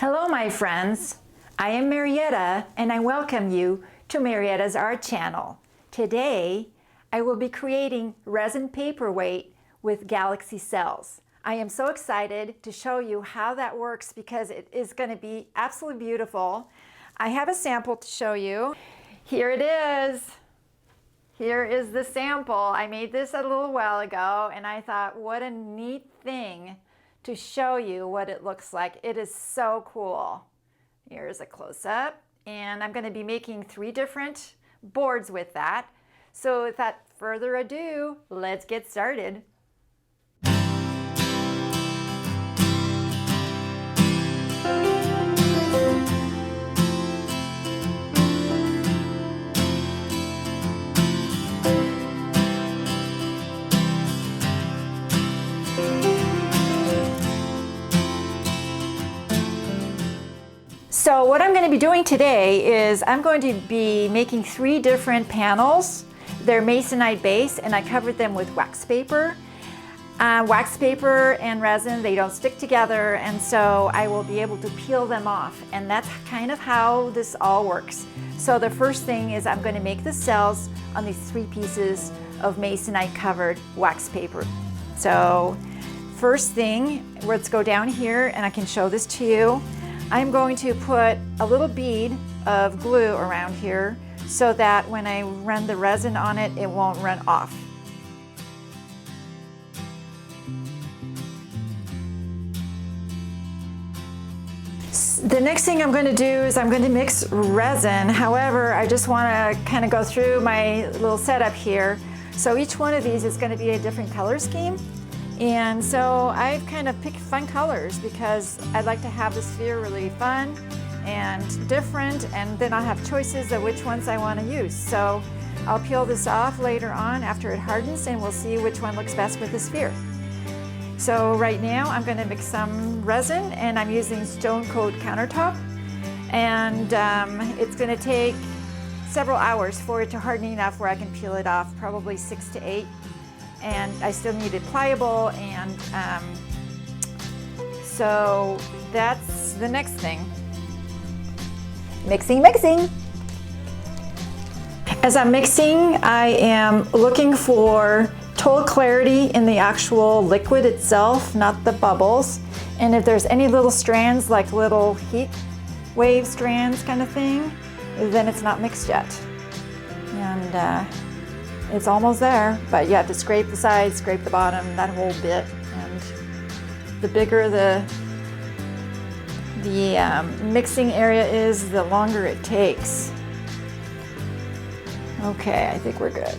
Hello my friends, I am Marietta and I welcome you to Marietta's Art Channel. Today I will be creating resin paperweight with galaxy cells. I am so excited to show you how that works because it is going to be absolutely beautiful. I have a sample to show you. Here it is. Here is the sample. I made this a little while ago and I thought what a neat thing to show you what it looks like. It is so cool. Here's a close-up, and I'm going to be making 3 different boards with that. So without further ado, let's get started. So what I'm going to be doing today is I'm going to be making 3 different panels. They're masonite base and I covered them with wax paper. Wax paper and resin, they don't stick together, and so I will be able to peel them off, and that's kind of how this all works. So the first thing is I'm going to make the cells on these 3 pieces of masonite covered wax paper. So first thing, let's go down here and I can show this to you. I'm going to put a little bead of glue around here so that when I run the resin on it, it won't run off. The next thing I'm going to do is I'm going to mix resin. However, I just want to kind of go through my little setup here. So each one of these is going to be a different color scheme. And so I've kind of picked fun colors because I'd like to have the sphere really fun and different, and then I'll have choices of which ones I want to use. So I'll peel this off later on after it hardens and we'll see which one looks best with the sphere. So right now I'm going to mix some resin and I'm using stone coat countertop, and it's going to take several hours for it to harden enough where I can peel it off, probably 6 to 8. And I still need it pliable, and so that's the next thing. Mixing. As I'm mixing, I am looking for total clarity in the actual liquid itself, not the bubbles. And if there's any little strands, like little heat wave strands kind of thing, then it's not mixed yet. And it's almost there, but you have to scrape the sides, scrape the bottom, that whole bit. And the bigger the mixing area is, the longer it takes. Okay, I think we're good.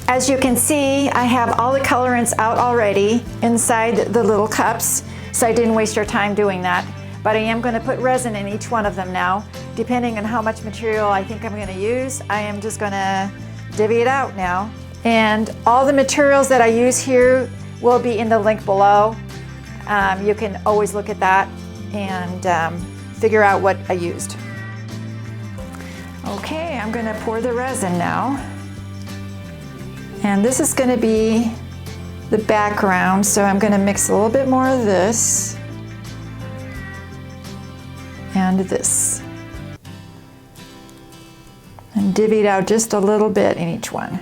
As you can see, I have all the colorants out already inside the little cups, so I didn't waste your time doing that. But I am going to put resin in each one of them now. Depending on how much material I think I'm going to use, I am just going to divvy it out now. And all the materials that I use here will be in the link below. You can always look at that and figure out what I used. Okay, I'm going to pour the resin now. And this is going to be the background, so I'm going to mix a little bit more of this and this. And divvy it out just a little bit in each one.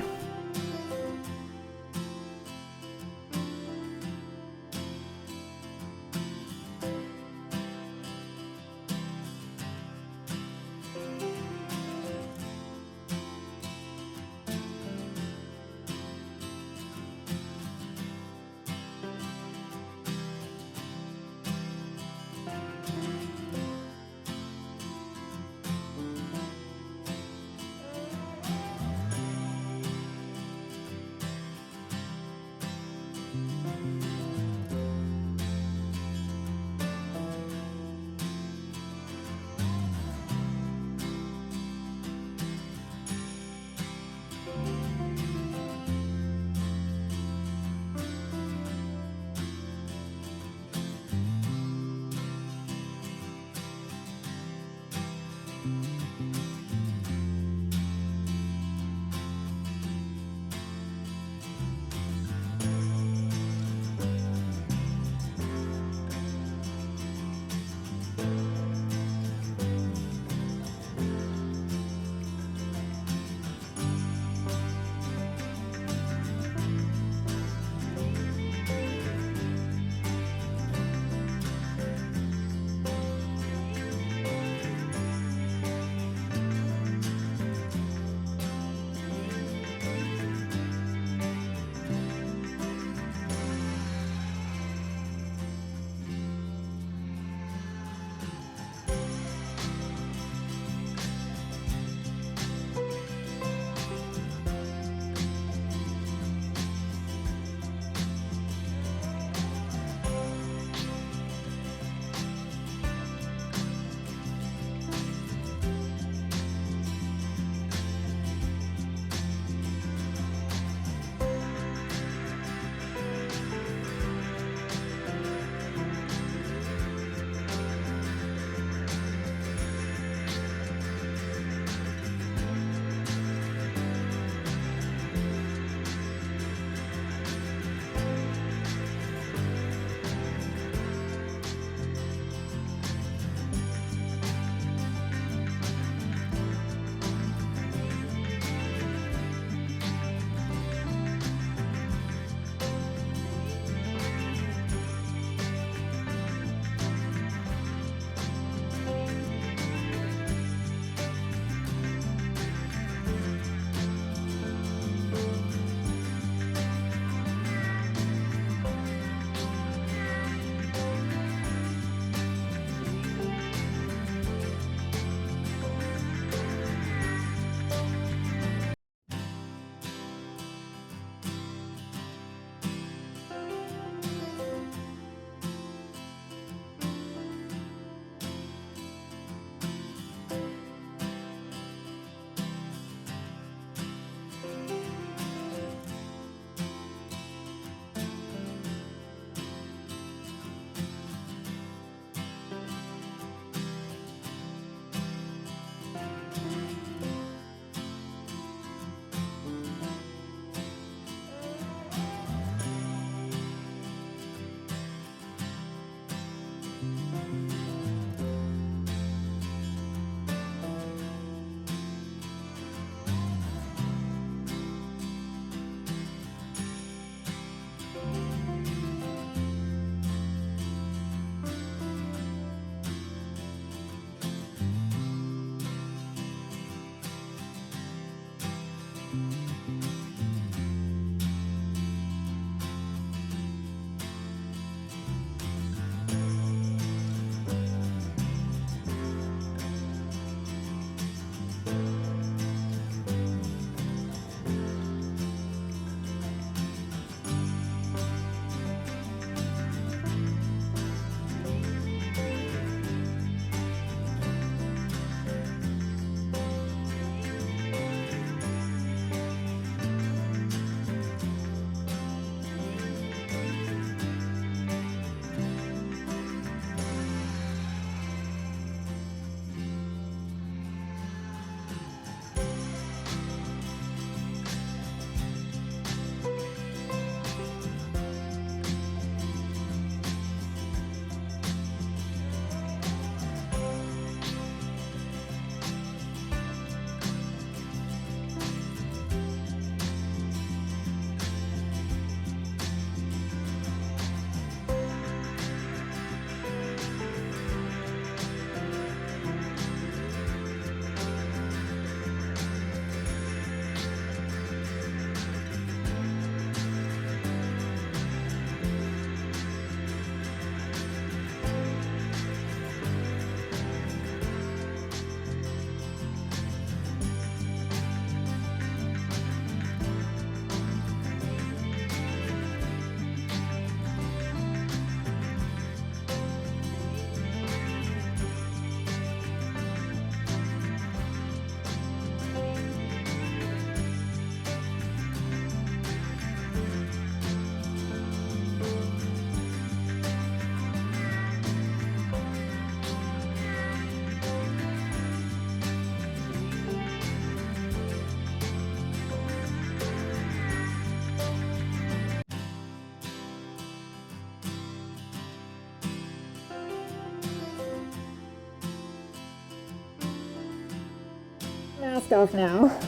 mask off now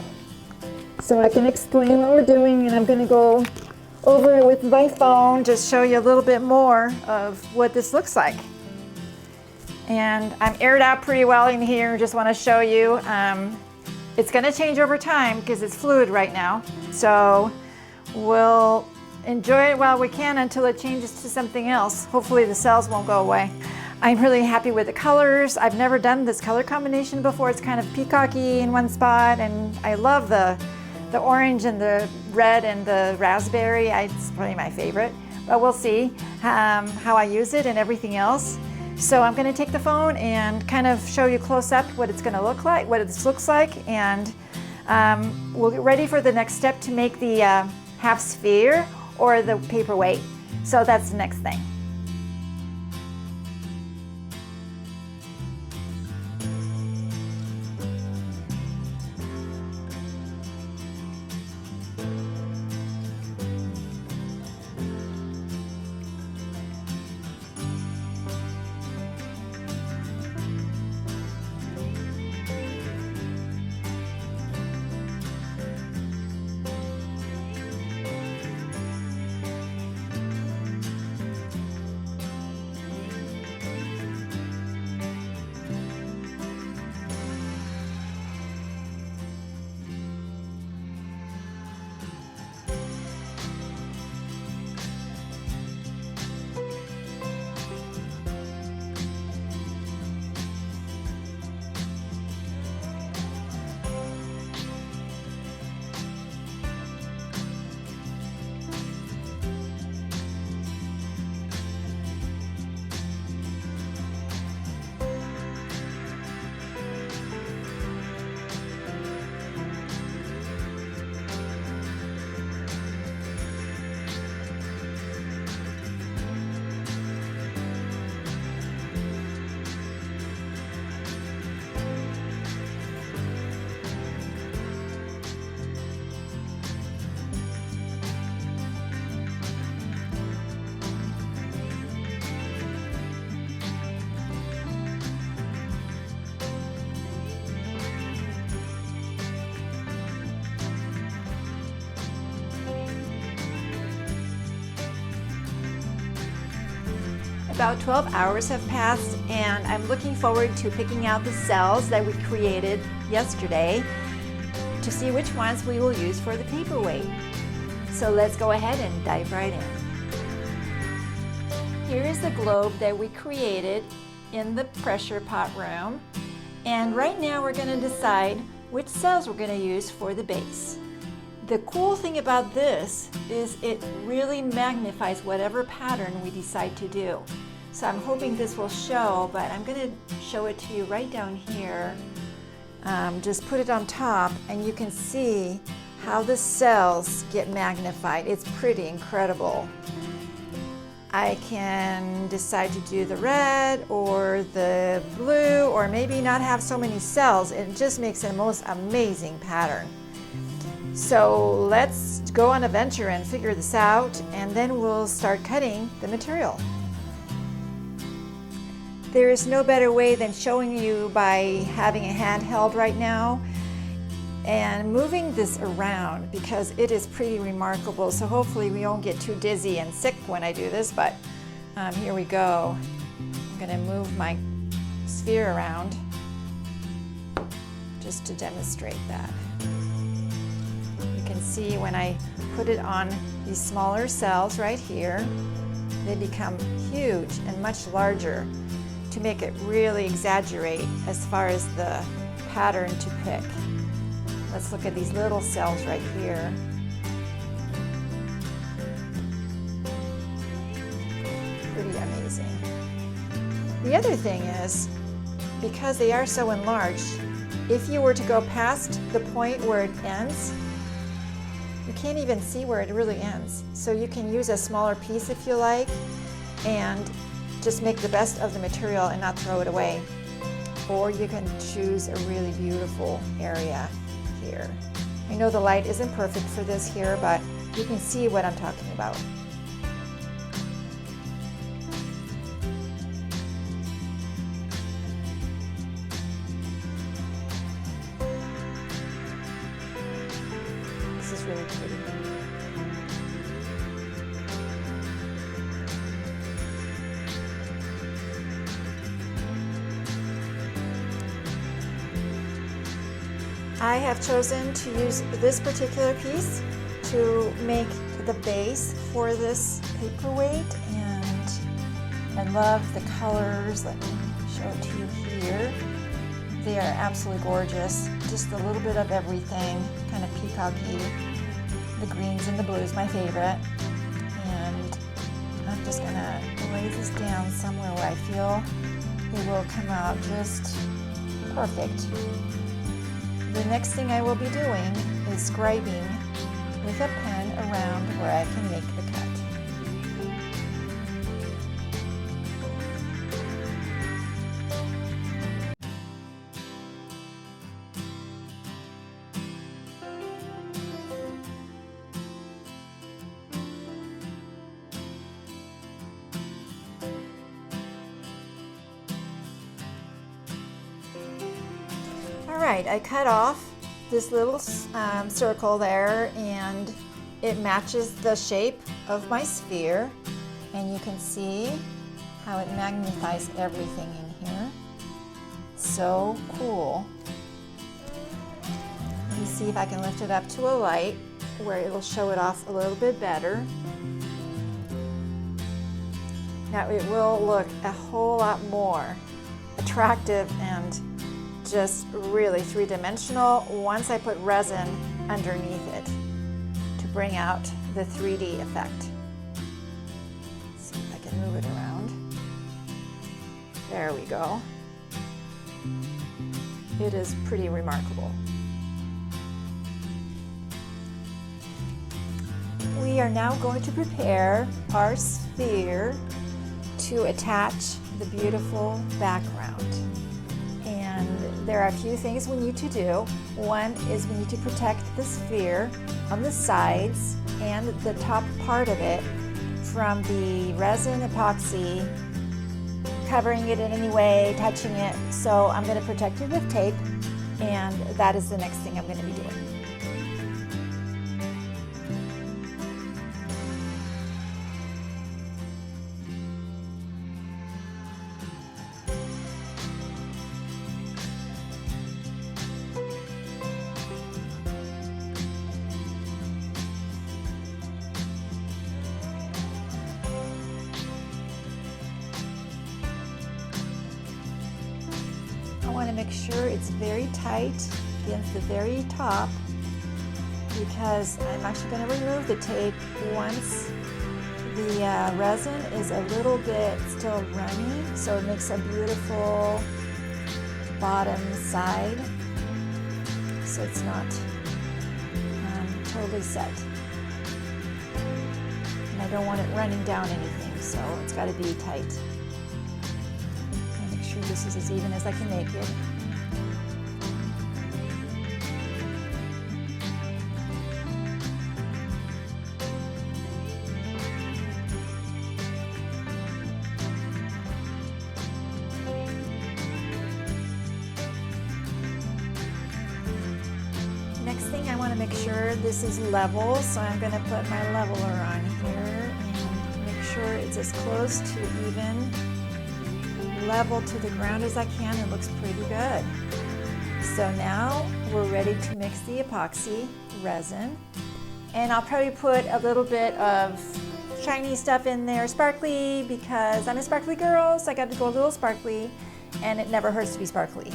so I can explain what we're doing, and I'm going to go over it with my phone, just show you a little bit more of what this looks like. And I'm aired out pretty well in here, just want to show you. It's going to change over time because it's fluid right now. So we'll enjoy it while we can until it changes to something else. Hopefully the cells won't go away. I'm really happy with the colors. I've never done this color combination before. It's kind of peacocky in one spot, and I love the orange and the red and the raspberry. It's probably my favorite, but we'll see how I use it and everything else. So I'm going to take the phone and kind of show you close up what it's going to look like, what this looks like, and we'll get ready for the next step to make the half sphere or the paperweight. So that's the next thing. About 12 hours have passed, and I'm looking forward to picking out the cells that we created yesterday to see which ones we will use for the paperweight. So let's go ahead and dive right in. Here is the globe that we created in the pressure pot room, and right now we're going to decide which cells we're going to use for the base. The cool thing about this is it really magnifies whatever pattern we decide to do. So I'm hoping this will show, but I'm going to show it to you right down here. Just put it on top and you can see how the cells get magnified. It's pretty incredible. I can decide to do the red or the blue, or maybe not have so many cells. It just makes a most amazing pattern. So let's go on a venture and figure this out, and then we'll start cutting the material. There is no better way than showing you by having a handheld right now and moving this around, because it is pretty remarkable. So hopefully we won't get too dizzy and sick when I do this, but here we go. I'm going to move my sphere around just to demonstrate that. You can see when I put it on these smaller cells right here, they become huge and much larger to make it really exaggerate as far as the pattern to pick. Let's look at these little cells right here. Pretty amazing. The other thing is, because they are so enlarged, if you were to go past the point where it ends, you can't even see where it really ends. So you can use a smaller piece if you like, and just make the best of the material and not throw it away. Or you can choose a really beautiful area here. I know the light isn't perfect for this here, but you can see what I'm talking about. really pretty. I have chosen to use this particular piece to make the base for this paperweight, and I love the colors. Let me show it to you here. They are absolutely gorgeous. Just a little bit of everything, kind of peacocky. The greens and the blues, my favorite. And I'm just gonna lay this down somewhere where I feel it will come out just perfect. The next thing I will be doing is scribing with a pen around where I can make the cut. Alright, I cut off this little circle there, and it matches the shape of my sphere, and you can see how it magnifies everything in here. So cool. Let me see if I can lift it up to a light where it will show it off a little bit better. Now it will look a whole lot more attractive and just really three-dimensional once I put resin underneath it to bring out the 3D effect. Let's see if I can move it around. There we go. It is pretty remarkable. We are now going to prepare our sphere to attach the beautiful background. There are a few things we need to do. One is we need to protect the sphere on the sides and the top part of it from the resin epoxy covering it in any way, touching it. So I'm going to protect it with tape, and that is the next thing I'm going to be doing. I want to make sure it's very tight against the very top, because I'm actually going to remove the tape once the resin is a little bit still runny, so it makes a beautiful bottom side, so it's not totally set. And I don't want it running down anything, so it's got to be tight. Make sure this is as even as I can make it. Next thing, I want to make sure this is level, so I'm going to put my leveler on here and make sure it's as close to even level to the ground as I can. It looks pretty good. So now we're ready to mix the epoxy resin, and I'll probably put a little bit of shiny stuff in there, sparkly, because I'm a sparkly girl, so I got to go a little sparkly, and it never hurts to be sparkly.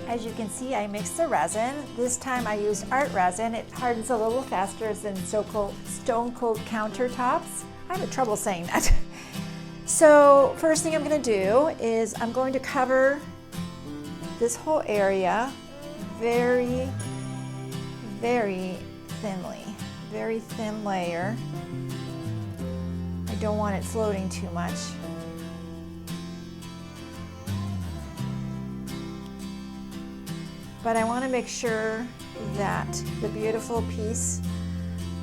As you can see, I mixed the resin. This time I used art resin. It hardens a little faster than Stone Cold countertops. I have trouble saying that. So first thing I'm going to do is I'm going to cover this whole area very, very thinly. Very thin layer. I don't want it floating too much. But I want to make sure that the beautiful piece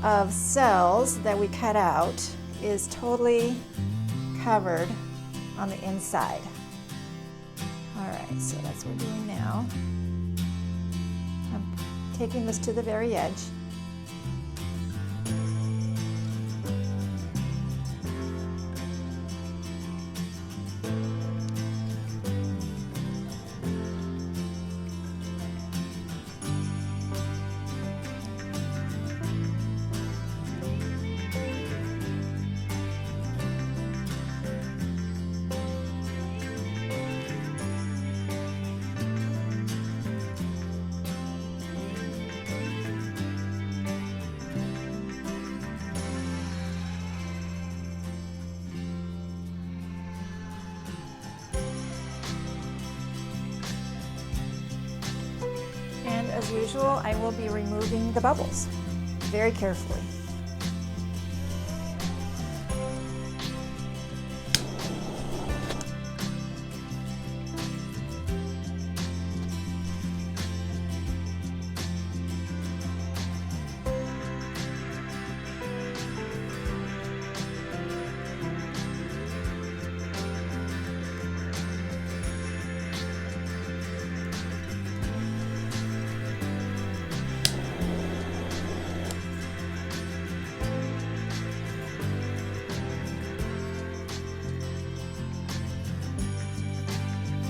of cells that we cut out is totally covered on the inside. All right, so that's what we're doing now. I'm taking this to the very edge. As usual, I will be removing the bubbles very carefully.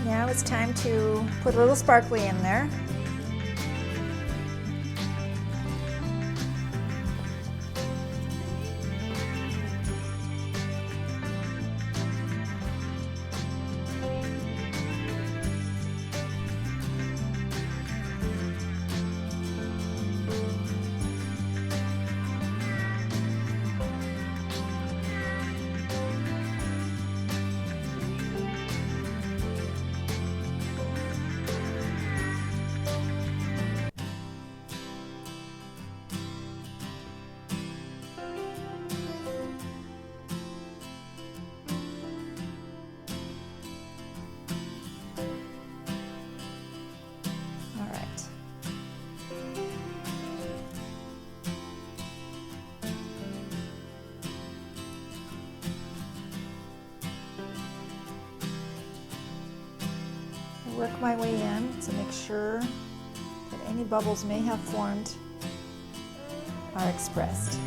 Now it's time to put a little sparkly in there. Work my way in to make sure that any bubbles may have formed are expressed.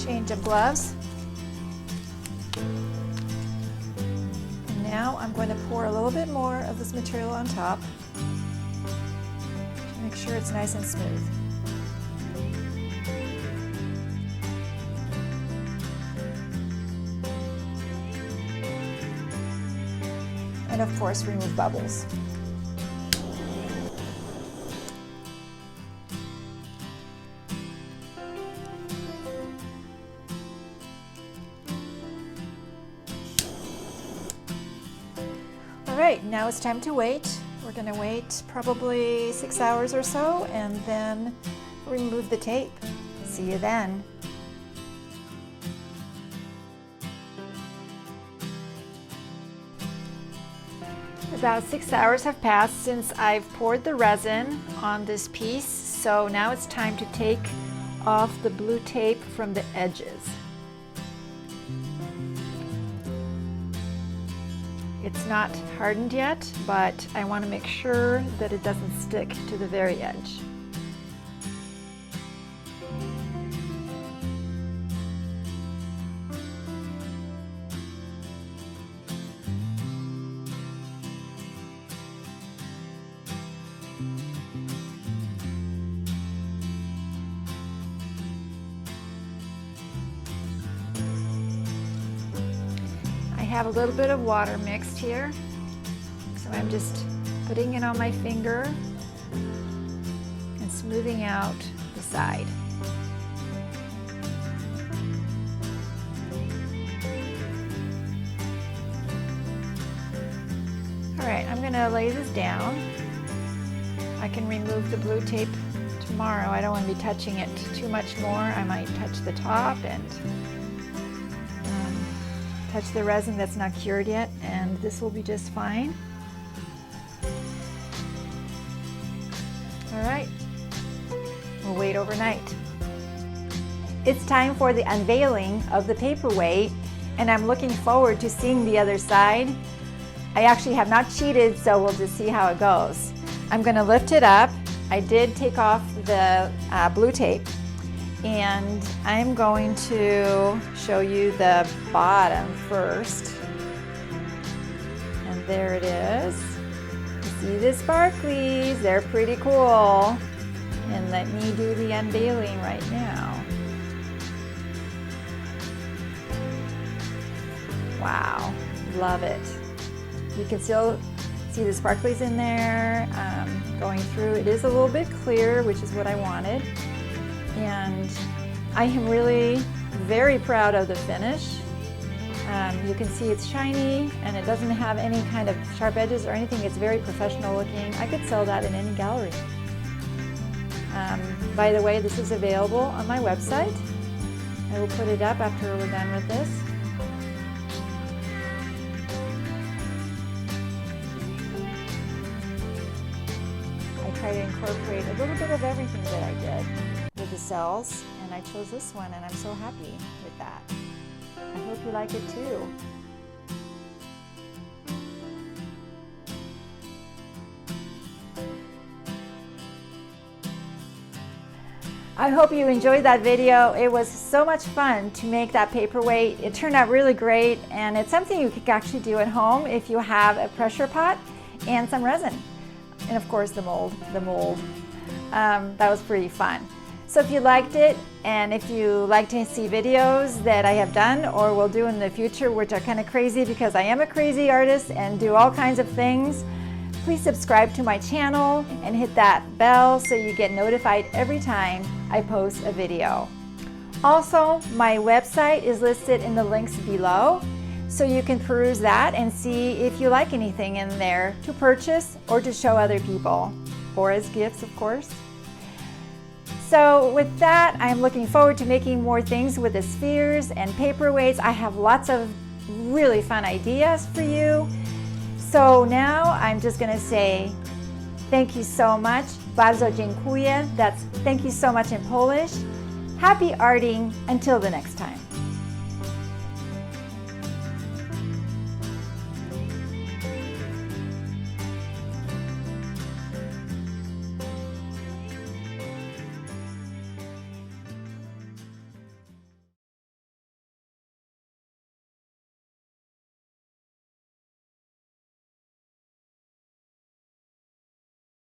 Change of gloves. And now I'm going to pour a little bit more of this material on top to make sure it's nice and smooth. And of course, remove bubbles. Alright, now it's time to wait. We're going to wait probably 6 hours or so and then remove the tape. See you then. About 6 hours have passed since I've poured the resin on this piece, so now it's time to take off the blue tape from the edges. It's not hardened yet, but I want to make sure that it doesn't stick to the very edge. I have a little bit of water mixed here, so I'm just putting it on my finger and smoothing out the side. gonna lay this down. I can remove the blue tape tomorrow. I don't want to be touching it too much more. I might touch the top and touch the resin that's not cured yet, and this will be just fine. All right, we'll wait overnight. It's time for the unveiling of the paperweight, and I'm looking forward to seeing the other side. I actually have not cheated, so we'll just see how it goes. I'm going to lift it up. I did take off the blue tape, and I'm going to show you the bottom first. And there it is. See the sparklies? They're pretty cool. And let me do the unveiling right now. Wow, love it. You can still see the sparklies in there going through. It is a little bit clear, which is what I wanted. And I am really very proud of the finish. You can see it's shiny and it doesn't have any kind of sharp edges or anything. It's very professional looking. I could sell that in any gallery. By the way, this is available on my website. I will put it up after we're done with this. Try to incorporate a little bit of everything that I did with the cells, and I chose this one, and I'm so happy with that. I hope you like it too. I hope you enjoyed that video. It was so much fun to make that paperweight. It turned out really great, and it's something you can actually do at home if you have a pressure pot and some resin. And of course the mold. That was pretty fun. So if you liked it, and if you like to see videos that I have done or will do in the future, which are kind of crazy because I am a crazy artist and do all kinds of things, please subscribe to my channel and hit that bell so you get notified every time I post a video. Also, my website is listed in the links below, so you can peruse that and see if you like anything in there to purchase or to show other people, or as gifts, of course. So with that, I'm looking forward to making more things with the spheres and paperweights. I have lots of really fun ideas for you. So now I'm just gonna say thank you so much. Bardzo dziękuję. That's thank you so much in Polish. Happy arting until the next time.